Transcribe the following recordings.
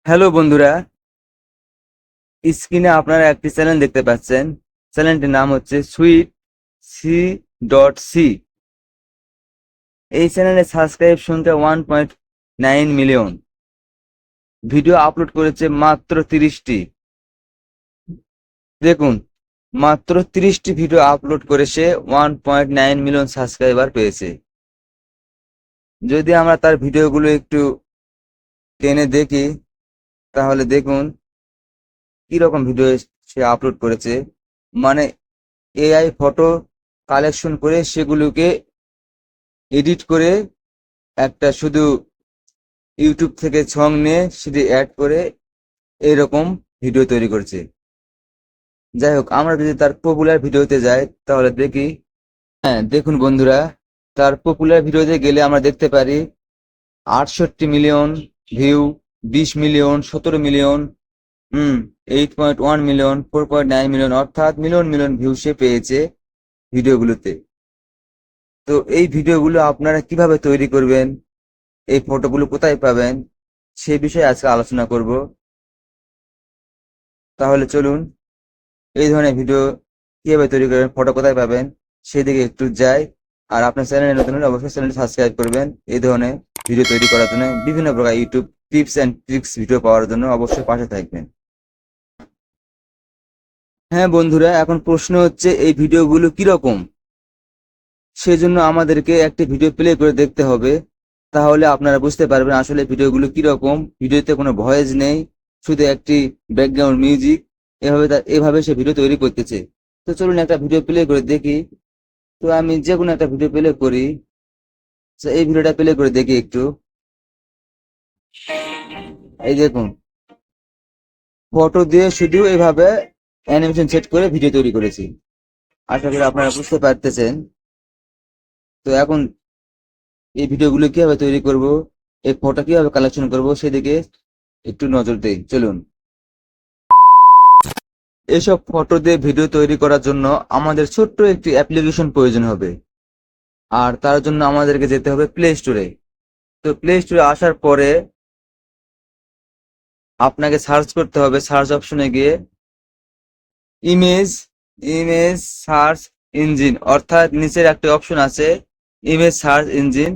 Hello বন্ধুরা, স্ক্রিনে আপনারা একটি চ্যানেল দেখতে পাচ্ছেন। চ্যানেলটির নাম হচ্ছে সুইট সি। এই চ্যানেলের সাবস্ক্রাইব সংখ্যা 1.9 মিলিয়ন। ভিডিও আপলোড করেছে মাত্র 30টি। দেখুন, মাত্র 30টি ভিডিও আপলোড করে সে 1.9 মিলিয়ন সাবস্ক্রাইবার পেয়েছে। যদি আমরা তার ভিডিওগুলো একটু টেনে দেখি, তাহলে দেখুন কিরকম ভিডিও সে আপলোড করেছে। মানে এআই ফটো কালেকশন করে সেগুলোকে এডিট করে একটা শুধু ইউটিউব থেকে সং নিয়ে সেটি অ্যাড করে এরকম ভিডিও তৈরি করছে। যাই হোক, আমরা যদি তার পপুলার ভিডিওতে যাই তাহলে দেখি। হ্যাঁ, দেখুন বন্ধুরা, তার পপুলার ভিডিওতে গেলে আমরা দেখতে পারি 68 million view, 20 million, 17 million, 8.1 million, 4.9 million, অর্থাৎ মিলিয়ন মিলিয়ন ভিউ সে পেয়েছে ভিডিওগুলোতে। তো এই ভিডিওগুলো আপনারা কিভাবে তৈরি করবেন, এই ফটোগুলো কোথায় পাবেন, সে বিষয়ে আজকে আলোচনা করব। তাহলে চলুন, এই ধরনের ভিডিও কিভাবে তৈরি করবেন, ফটো কোথায় পাবেন, সেদিকে একটু যাই। আর আপনার চ্যানেলে নতুন হলে অবশ্যই চ্যানেলটি সাবস্ক্রাইব করবেন। এই ধরনের ভিডিও তৈরি করার জন্য, বিভিন্ন প্রকার YouTube tips and tricks video পাওয়ার জন্য অবশ্যই পাশে থাকবেন। হ্যাঁ বন্ধুরা, এখন প্রশ্ন হচ্ছে এই ভিডিওগুলো কিরকম। সেজন্য আমাদেরকে একটি ভিডিও প্লে করে দেখতে হবে, তাহলে আপনারা বুঝতে পারবেন আসলে ভিডিওগুলো কিরকম। ভিডিওতে কোনো ভয়েস নেই, শুধু একটি ব্যাকগ্রাউন্ড মিউজিক। এভাবে সে ভিডিও তৈরি করতেছে। তো চলুন একটা ভিডিও প্লে করে দেখি। তো আমি যে কোনো একটা ভিডিও প্লে করি। তো এই ভিডিওটা প্লে করে দেখি একটু। এই দেখুন, ফটো দিয়ে শুধু এইভাবে অ্যানিমেশন সেট করে ভিডিও তৈরি করেছি। আশা করি আপনারা বুঝতে পারতেছেন। তো এখন এই ভিডিওগুলো কিভাবে তৈরি করব, এই ফটো কিভাবে কালেকশন করব, সেদিকে একটু নজর দেই। চলুন। এসব ফটো দিয়ে ভিডিও তৈরি করার জন্য আমাদের ছোট্ট একটি অ্যাপ্লিকেশন প্রয়োজন হবে। আর তার জন্য আমাদেরকে যেতে হবে প্লে স্টোরে। তো প্লে স্টোরে আসার পরে আপনাকে সার্চ করতে হবে, সার্চ অপশনে গিয়ে ইমেজ ইমেজ সার্চ ইঞ্জিন, অর্থাৎ নিচের একটা অপশন আছে image search engine,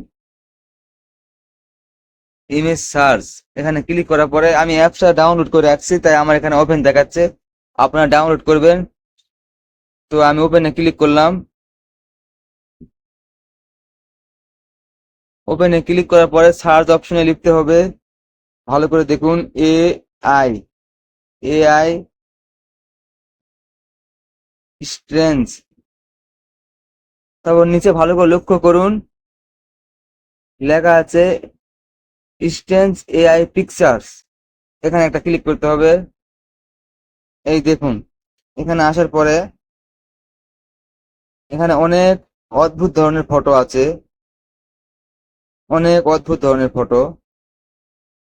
image search. এখানে ক্লিক করার পরে আমি অ্যাপসটা ডাউনলোড করে রাখছি, তাই আমার এখানে ওপেন দেখাচ্ছে। আপনারা ডাউনলোড করবেন। তো আমি ওপেনে ক্লিক করলাম। ওপেনে ক্লিক করার পরে সার্চ অপশনে লিখতে হবে, ভালো করে দেখুন, এআই এআই স্ট্রেঞ্জ। তারপর নিচে ভালো করে লক্ষ্য করুন, লেখা আছে স্ট্রেঞ্জ এআই পিকচার্স। এখানে একটা ক্লিক করতে হবে। এই দেখুন, এখানে আসার পরে এখানে অনেক অদ্ভুত ধরনের ফটো আছে, অনেক অদ্ভুত ধরনের ফটো।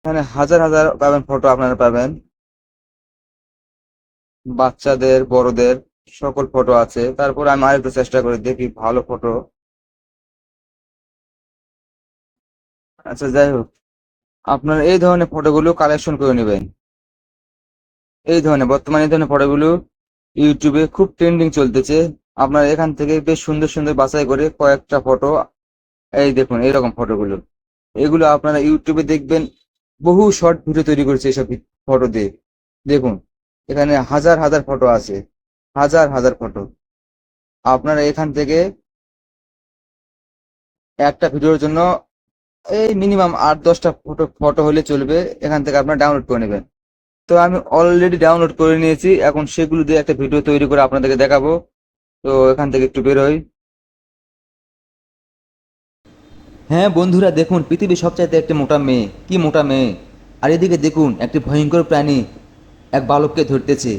এখানে হাজার হাজার পাবেন, ফটো আপনারা পাবেন, বাচ্চাদের, বড়দের, সকল ফটো আছে। তারপর আমি আরেকটু চেষ্টা করে দেখি ভালো ফটো। আচ্ছা, যাই হোক, আপনারা এই ধরনের ফটোগুলো কালেকশন করে নেবেন। এই ধরনের বর্তমানে এই ধরনের ফটোগুলো ইউটিউবে খুব ট্রেন্ডিং চলতেছে। আপনারা এখান থেকে বেশ সুন্দর সুন্দর বাছাই করে কয়েকটা ফটো, এই দেখুন এইরকম ফটোগুলো, এগুলো আপনারা ইউটিউবে দেখবেন। বহু শর্ট ভিডিও তৈরি করেছে এসব ফটো দিয়ে। দেখুন, এখানে হাজার হাজার ফটো আছে, হাজার হাজার ফটো। আপনারা এখান থেকে একটা ভিডিওর জন্য এই মিনিমাম 8-10টা ফটো ফটো হলে চলবে। এখান থেকে আপনারা ডাউনলোড করে নেবেন। তো আমি অলরেডি ডাউনলোড করে নিয়েছি, এখন সেগুলো দিয়ে একটা ভিডিও তৈরি করে আপনাদেরকে দেখাবো। তো এখান থেকে একটু বেরোই। হ্যাঁ বন্ধুরা, দেখুন পৃথিবীর সবচাইতে একটি মোটা মেয়ে, কি মোটা মেয়ে। আর এদিকে দেখুন একটি ভয়ঙ্কর প্রাণী এক বালককে ধরতেছে।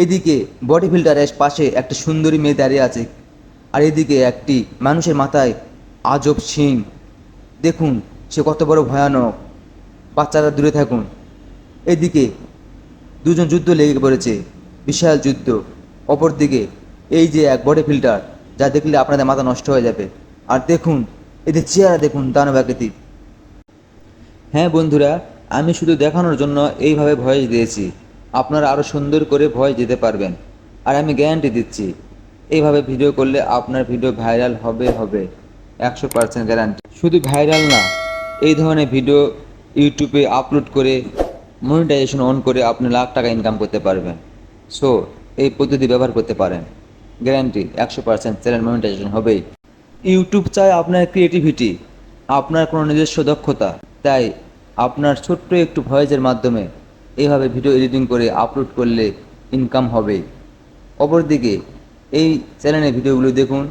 এদিকে বডি ফিল্টারের পাশে একটা সুন্দরী মেয়ে দাঁড়িয়ে আছে। আর এদিকে একটি মানুষের মাথায় আজব শিং। দেখুন সে কত বড় ভয়ানক। বাচ্চারা দূরে থাকুন। এদিকে দুজন যুদ্ধ লেগে পড়েছে, বিশাল যুদ্ধ। অপরদিকে এই যে এক বডি ফিল্টার, যা দেখলে আপনাদের মাথা নষ্ট হয়ে যাবে। আর দেখুন এদের চেহারা দেখুন, দানব আকৃতির। হ্যাঁ বন্ধুরা, আমি শুধু দেখানোর জন্য এইভাবে ভয়েস দিয়েছি, আপনারা আরও সুন্দর করে ভয়েস দিতে পারবেন। আর আমি গ্যারান্টি দিচ্ছি, এইভাবে ভিডিও করলে আপনার ভিডিও ভাইরাল হবে হবে, 100% গ্যারান্টি। শুধু ভাইরাল না, এই ধরনের ভিডিও ইউটিউবে আপলোড করে মনিটাইজেশন অন করে আপনি লাখ টাকা ইনকাম করতে পারবেন। সো এই পদ্ধতি ব্যবহার করতে পারেন, গ্যারান্টি 100% চ্যানেল মনিটাইজেশন হবেই। ইউটিউব চায় আপনার ক্রিয়েটিভিটি, আপনার কোনো নিজস্ব দক্ষতা। তাই আপনার ছোট্ট একটু ভয়েসের মাধ্যমে এইভাবে ভিডিও এডিটিং করে আপলোড করলে ইনকাম হবেই। অপরদিকে এই চ্যানেলের ভিডিওগুলো দেখুন,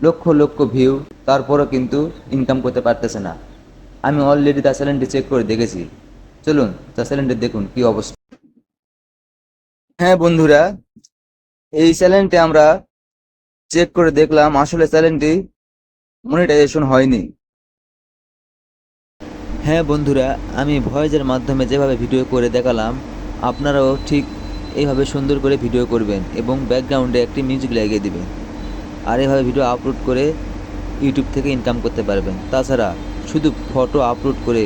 লক্ষ লক্ষ ভিউ, তারপরও কিন্তু ইনকাম করতে পারতেছে না। আমি অলরেডি তার চ্যানেলটি চেক করে দেখেছি, চলুন তার চ্যানেলটি দেখুন কি অবস্থা। হ্যাঁ বন্ধুরা, এই চ্যানেলটি আমরা চেক করে দেখলাম, আসলে চ্যানেলটি মনিটাইজেশন হয়নি। হ্যাঁ বন্ধুরা, আমি ভয়েসের মাধ্যমে যেভাবে ভিডিও করে দেখালাম, আপনারাও ঠিক এইভাবে সুন্দর করে ভিডিও করবেন এবং ব্যাকগ্রাউন্ডে একটি মিউজিক লাগিয়ে দিবেন। আর এভাবে ভিডিও আপলোড করে ইউটিউব থেকে ইনকাম করতে পারবেন। তাছাড়া শুধু ফটো আপলোড করে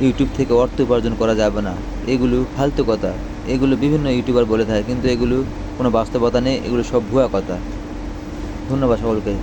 ইউটিউব থেকে অর্থ উপার্জন করা যাবে না, এগুলো ফালতু কথা। এগুলো বিভিন্ন ইউটিউবার বলে থাকে, কিন্তু এগুলো কোনো বাস্তবতা নেই, এগুলো সব ভুয়া কথা। ধন্যবাদ সকলকে।